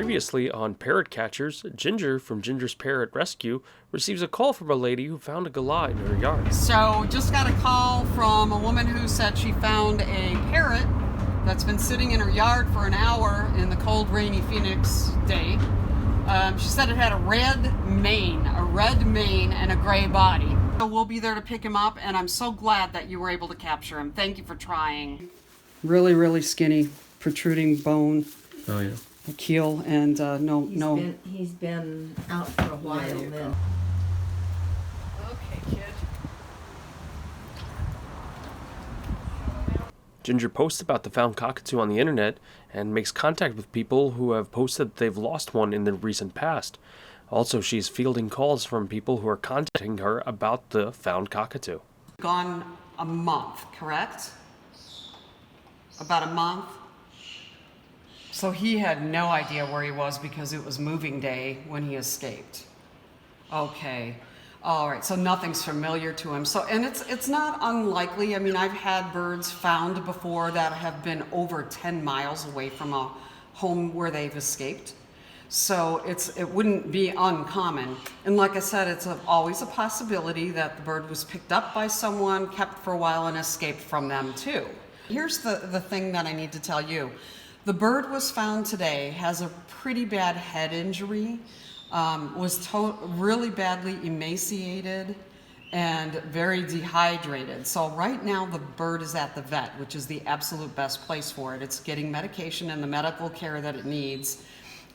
Previously on Parrot Catchers, Ginger from Ginger's Parrot Rescue receives a call from a lady who found a Galah in her yard. So just got a call from a woman who said she found a parrot that's been sitting in her yard for an hour in the cold, rainy Phoenix day. She said it had a red mane and a gray body. So we'll be there to pick him up, and I'm so glad that you were able to capture him. Thank you for trying. Really, really skinny, protruding bone. Oh yeah. A keel and He's been out for a while then. Okay, kid. Ginger posts about the found cockatoo on the internet and makes contact with people who have posted that they've lost one in the recent past. Also, she's fielding calls from people who are contacting her about the found cockatoo. Gone a month, correct? About a month? So he had no idea where he was because it was moving day when he escaped. Okay. All right. So nothing's familiar to him. So, and it's not unlikely. I mean, I've had birds found before that have been over 10 miles away from a home where they've escaped. So it wouldn't be uncommon. And like I said, it's always a possibility that the bird was picked up by someone, kept for a while, and escaped from them too. Here's the thing that I need to tell you. The bird was found today, has a pretty bad head injury, was really badly emaciated and very dehydrated. So right now the bird is at the vet, which is the absolute best place for it. It's getting medication and the medical care that it needs.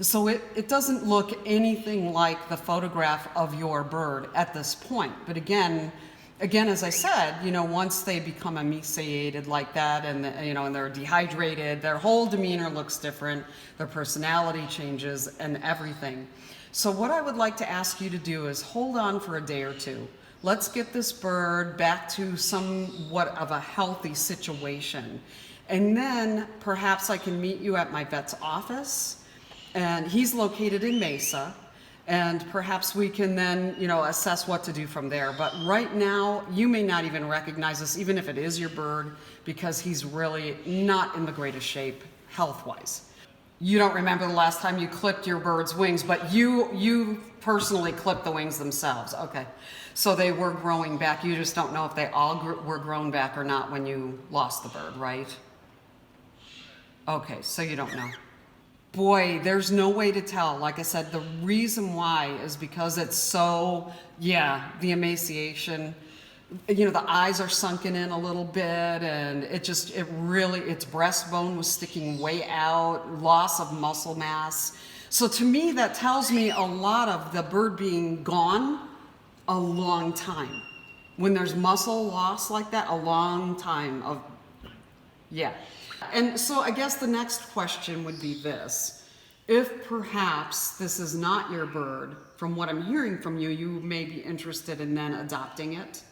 So it doesn't look anything like the photograph of your bird at this point. But again, as I said, once they become emaciated like that and, and they're dehydrated, their whole demeanor looks different, their personality changes and everything. So what I would like to ask you to do is hold on for a day or two. Let's get this bird back to somewhat of a healthy situation. And then perhaps I can meet you at my vet's office, and he's located in Mesa. And perhaps we can then, assess what to do from there. But right now, you may not even recognize this, even if it is your bird, because he's really not in the greatest shape health-wise. You don't remember the last time you clipped your bird's wings, but you personally clipped the wings themselves. Okay, so they were growing back. You just don't know if they all were grown back or not when you lost the bird, right? Okay, so you don't know. Boy, there's no way to tell. Like I said, the reason why is because it's so, the emaciation, the eyes are sunken in a little bit, and its breastbone was sticking way out, loss of muscle mass. So to me, that tells me a lot of the bird being gone a long time. When there's muscle loss like that, a long time of, And so I guess the next question would be this. If perhaps this is not your bird, from what I'm hearing from you, you may be interested in then adopting it?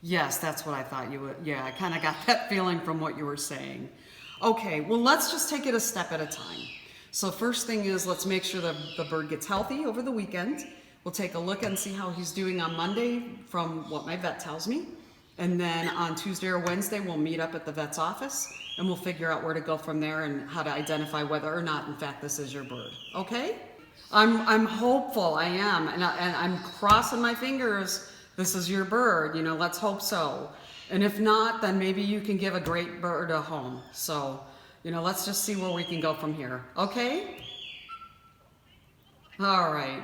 Yes, that's what I thought you would. Yeah, I kind of got that feeling from what you were saying. Okay, well, let's just take it a step at a time. So first thing is, let's make sure that the bird gets healthy over the weekend. We'll take a look and see how he's doing on Monday from what my vet tells me. And then on Tuesday or Wednesday, we'll meet up at the vet's office and we'll figure out where to go from there and how to identify whether or not, in fact, this is your bird. Okay? I'm hopeful, I am. And I'm crossing my fingers this is your bird. Let's hope so. And if not, then maybe you can give a great bird a home. So, let's just see where we can go from here. Okay? All right.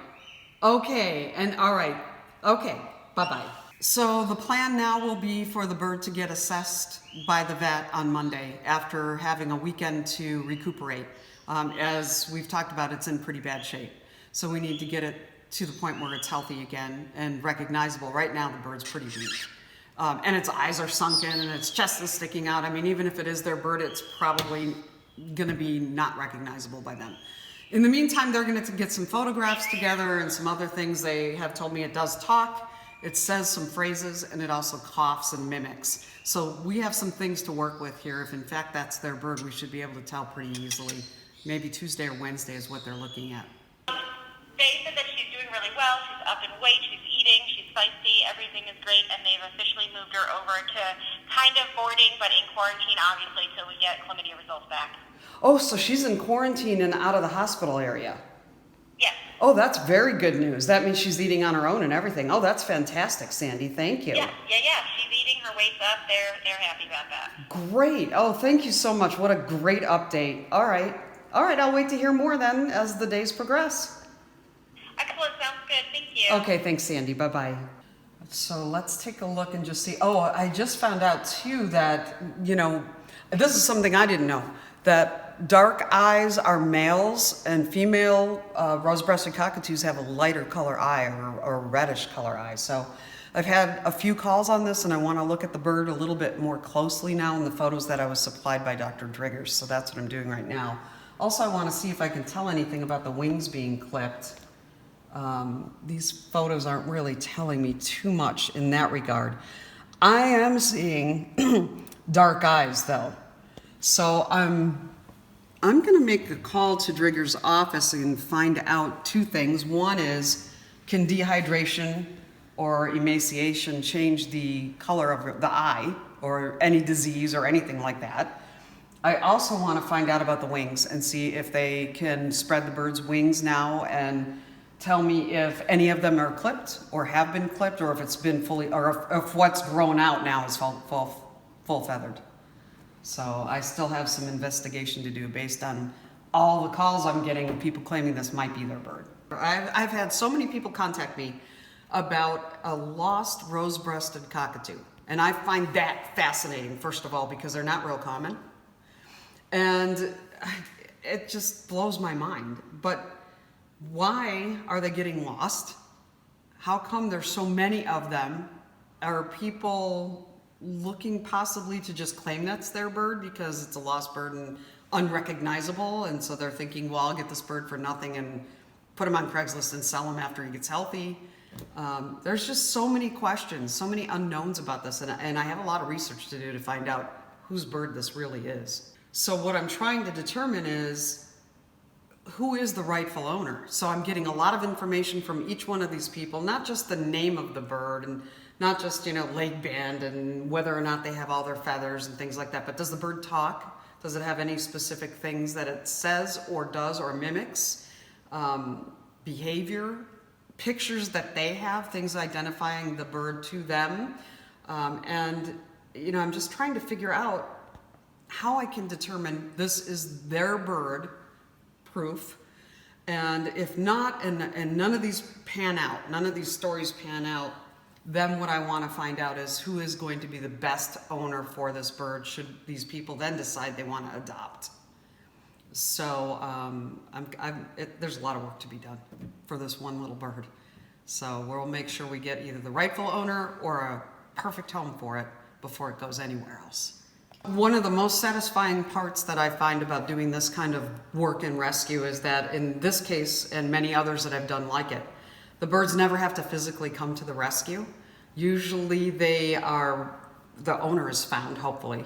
Okay. And all right. Okay. Bye-bye. So the plan now will be for the bird to get assessed by the vet on Monday after having a weekend to recuperate. As we've talked about, it's in pretty bad shape. So we need to get it to the point where it's healthy again and recognizable. Right now, the bird's pretty weak. And its eyes are sunken and its chest is sticking out. I mean, even if it is their bird, it's probably gonna be not recognizable by them. In the meantime, they're gonna get some photographs together and some other things. They have told me it does talk, it says some phrases, and it also coughs and mimics. So we have some things to work with here. If in fact that's their bird, we should be able to tell pretty easily. Maybe Tuesday or Wednesday is what they're looking at. They said that she's doing really well. She's up in weight, she's eating, she's feisty, everything is great, and they've officially moved her over to kind of boarding, but in quarantine, obviously, till we get chlamydia results back. Oh, so she's in quarantine and out of the hospital area. Yes. Oh, that's very good news. That means she's eating on her own and everything. Oh, that's fantastic, Sandy. Thank you. Yeah. She's eating her weight up. They're happy about that. Great. Oh, thank you so much. What a great update. All right. I'll wait to hear more then as the days progress. Excellent. Sounds good. Thank you. Okay, thanks, Sandy. Bye-bye. So let's take a look and just see. Oh, I just found out too that, this is something I didn't know, that dark eyes are males and female Rose Breasted Cockatoos have a lighter color eye or reddish color eye. So I've had a few calls on this and I want to look at the bird a little bit more closely now in the photos that I was supplied by Dr. Driggers. So that's what I'm doing right now. Also, I want to see if I can tell anything about the wings being clipped. These photos aren't really telling me too much in that regard. I am seeing dark eyes though. So I'm going to make a call to Driggers' office and find out two things. One is, can dehydration or emaciation change the color of the eye or any disease or anything like that? I also want to find out about the wings and see if they can spread the bird's wings now and tell me if any of them are clipped or have been clipped, or if it's been fully, or if what's grown out now is full feathered. So I still have some investigation to do based on all the calls I'm getting of people claiming this might be their bird. I've had so many people contact me about a lost rose-breasted cockatoo. And I find that fascinating, first of all, because they're not real common. And it just blows my mind. But why are they getting lost? How come there's so many of them? Are people looking possibly to just claim that's their bird because it's a lost bird and unrecognizable, and so they're thinking, well, I'll get this bird for nothing and put him on Craigslist and sell him after he gets healthy? There's just so many questions, so many unknowns about this, and I have a lot of research to do to find out whose bird this really is. So what I'm trying to determine is, who is the rightful owner? So I'm getting a lot of information from each one of these people, not just the name of the bird and not just, leg band and whether or not they have all their feathers and things like that, but does the bird talk? Does it have any specific things that it says or does or mimics? Behavior, pictures that they have, things identifying the bird to them. I'm just trying to figure out how I can determine this is their bird, proof, and if not, and none of these pan out, none of these stories pan out, then what I want to find out is who is going to be the best owner for this bird should these people then decide they want to adopt. So there's a lot of work to be done for this one little bird. So we'll make sure we get either the rightful owner or a perfect home for it before it goes anywhere else. One of the most satisfying parts that I find about doing this kind of work and rescue is that in this case and many others that I've done like it, the birds never have to physically come to the rescue. Usually the owner is found, hopefully.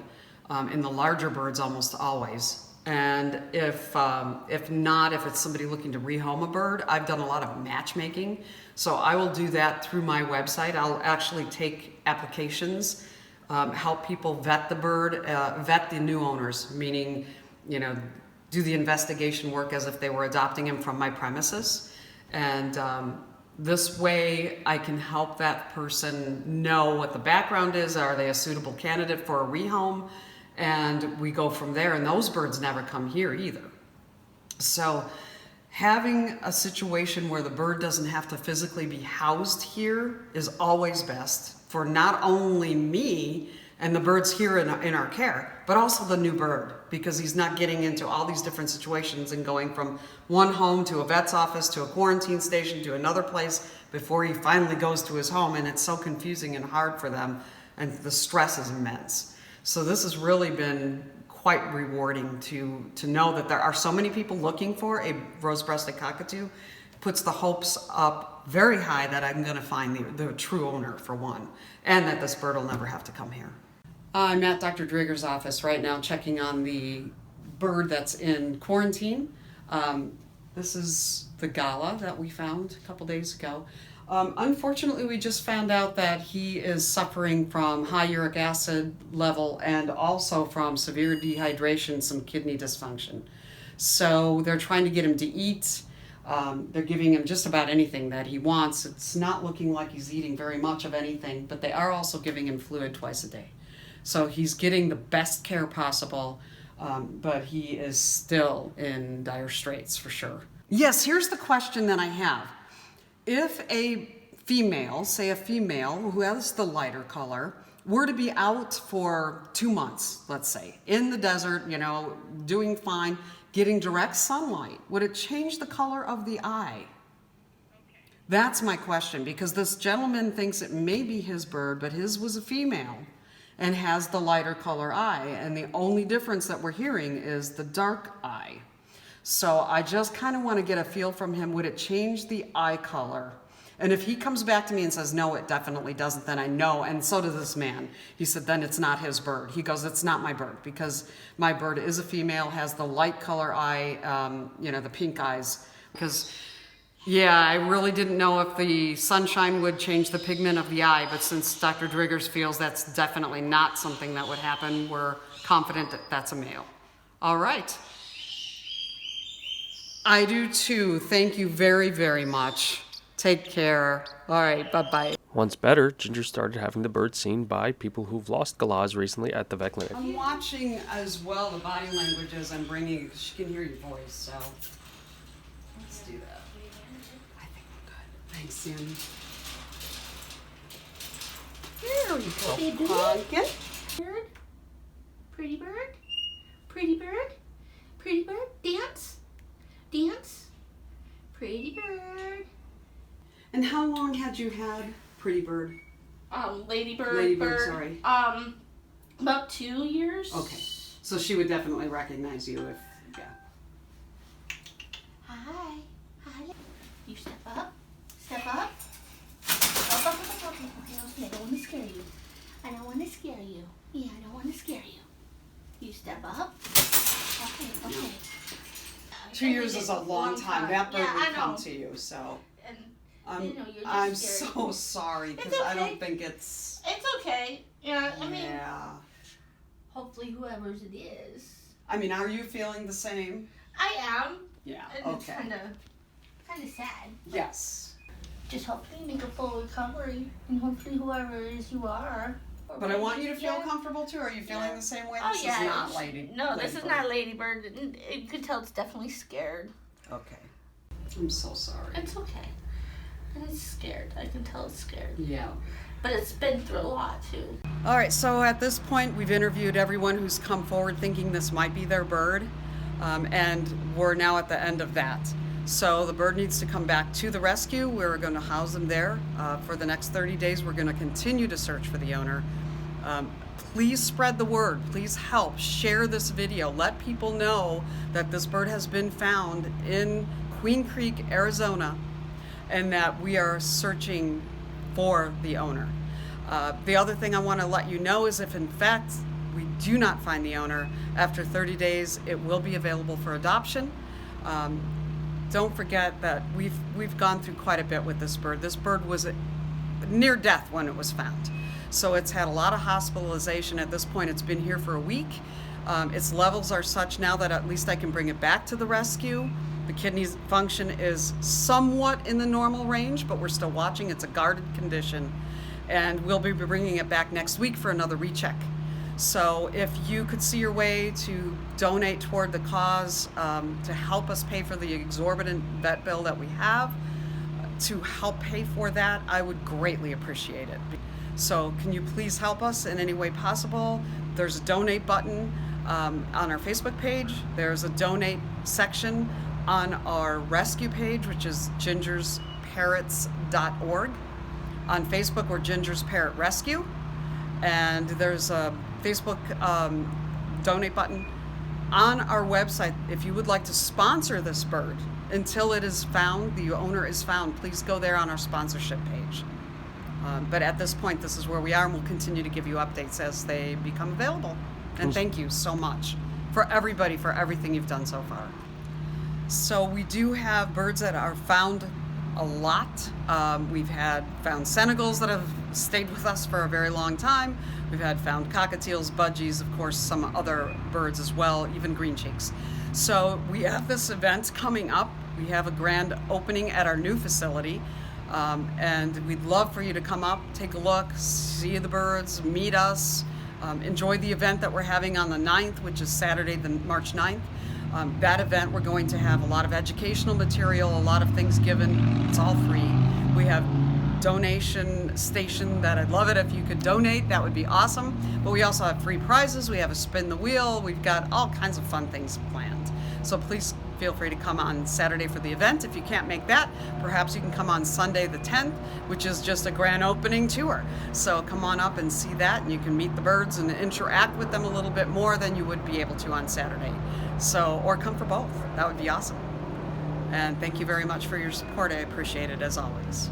In the larger birds, almost always. And if it's somebody looking to rehome a bird, I've done a lot of matchmaking. So I will do that through my website. I'll actually take applications, help people vet the bird, vet the new owners, meaning, do the investigation work as if they were adopting him from my premises. And this way I can help that person know what the background is. Are they a suitable candidate for a rehome? And we go from there. And those birds never come here either. So having a situation where the bird doesn't have to physically be housed here is always best for not only me and the birds here in our care, but also the new bird, because he's not getting into all these different situations and going from one home to a vet's office to a quarantine station to another place before he finally goes to his home, and it's so confusing and hard for them, and the stress is immense. So this has really been quite rewarding to know that there are so many people looking for a rose-breasted cockatoo. Puts the hopes up very high that I'm going to find the true owner, for one, and that this bird will never have to come here. I'm at Dr. Driggers' office right now checking on the bird that's in quarantine. This is the Galah that we found a couple days ago. Unfortunately, we just found out that he is suffering from high uric acid level and also from severe dehydration, some kidney dysfunction. So they're trying to get him to eat. They're giving him just about anything that he wants. It's not looking like he's eating very much of anything, but they are also giving him fluid twice a day. So he's getting the best care possible, but he is still in dire straits for sure. Yes, here's the question that I have. If a female, say a female who has the lighter color, were to be out for 2 months, let's say, in the desert, you know, doing fine, getting direct sunlight, would it change the color of the eye? That's my question, because this gentleman thinks it may be his bird, but his was a female and has the lighter color eye, and the only difference that we're hearing is the dark eye. So I just kind of want to get a feel from him, would it change the eye color? And if he comes back to me and says, no, it definitely doesn't, then I know, and so does this man. He said, then it's not his bird. He goes, it's not my bird, because my bird is a female, has the light color eye, you know, the pink eyes. Because, yeah, I really didn't know if the sunshine would change the pigment of the eye, but since Dr. Driggers feels that's definitely not something that would happen, we're confident that that's a male. All right. I do too. Thank you very, very much. Take care. All right, bye-bye. Once better, Ginger started having the bird seen by people who've lost Galahs recently at the vet clinic. I'm watching as well the body languages I'm bringing. She can hear your voice, so let's do that. I think we're good. Thanks, Sandy. There we go. Hey, bird. Pumpkin. Bird. Pretty bird. Pretty bird. Pretty bird. Dance. Dance. Pretty bird. And how long had you had Pretty Bird? Ladybird. Ladybird, bird. sorry. About 2 years. Okay. So she would definitely recognize you if, yeah. Hi. Hi. You step up. Step up. Up, up, up, up, up. Okay, I don't want to scare you. I don't want to scare you. Yeah, I don't want to scare you. You step up. Okay, okay. 2 years is a long time. That bird Yeah, would I come know. to you, so. And I'm, you're just I'm scared. so sorry, because It's I don't okay. think it's. It's okay. Yeah, I mean, Yeah. hopefully whoever's it is. I mean, are you feeling the same? I am. Yeah. And it's Okay. kind of sad. Yes. Just hopefully make a full recovery, and hopefully whoever it is you are. or But I want you to feel yeah. comfortable too. Are you feeling Yeah. the same way? Oh This yeah. is not Lady. No, this is Ladybird. not Ladybird. You can tell it's definitely scared. Okay. I'm so sorry. It's okay. And it's scared. I can tell it's scared. Yeah. But it's been through a lot too. All right, so at this point, we've interviewed everyone who's come forward thinking this might be their bird, and we're now at the end of that. So the bird needs to come back to the rescue. We're going to house them there for the next 30 days. We're going to continue to search for the owner. Please spread the word. Please help. Share this video. Let people know that this bird has been found in Queek Creek, Arizona, and that we are searching for the owner. The other thing I want to let you know is if in fact we do not find the owner, after 30 days it will be available for adoption. Don't forget that we've gone through quite a bit with this bird. This bird was near death when it was found. So it's had a lot of hospitalization. At this point, it's been here for a week. Its levels are such now that at least I can bring it back to the rescue. The kidney function is somewhat in the normal range, but we're still watching. It's a guarded condition, and we'll be bringing it back next week for another recheck. So if you could see your way to donate toward the cause, to help us pay for the exorbitant vet bill that we have, to help pay for that, I would greatly appreciate it. So can you please help us in any way possible? There's a donate button on our Facebook page. There's a donate section on our rescue page, which is gingersparrots.org. On Facebook, we're Ginger's Parrot Rescue. And there's a Facebook donate button on our website. If you would like to sponsor this bird until it is found, the owner is found, please go there on our sponsorship page. But at this point, this is where we are, and we'll continue to give you updates as they become available. And thank you so much for everybody for everything you've done so far. So we do have birds that are found a lot. We've had found Senegals that have stayed with us for a very long time. We've had found cockatiels, budgies, of course, some other birds as well, even green cheeks. So we have this event coming up. We have a grand opening at our new facility. And we'd love for you to come up, take a look, see the birds, meet us, enjoy the event that we're having on the 9th, which is Saturday, March 9th. That event, we're going to have a lot of educational material, a lot of things given. It's all free. We have donation station that I'd love it if you could donate. That would be awesome. But we also have free prizes. We have a spin the wheel. We've got all kinds of fun things planned. So please feel free to come on Saturday for the event. If you can't make that, perhaps you can come on Sunday the 10th, which is just a grand opening tour. So come on up and see that, and you can meet the birds and interact with them a little bit more than you would be able to on Saturday. So, or come for both. That would be awesome. And thank you very much for your support. I appreciate it as always.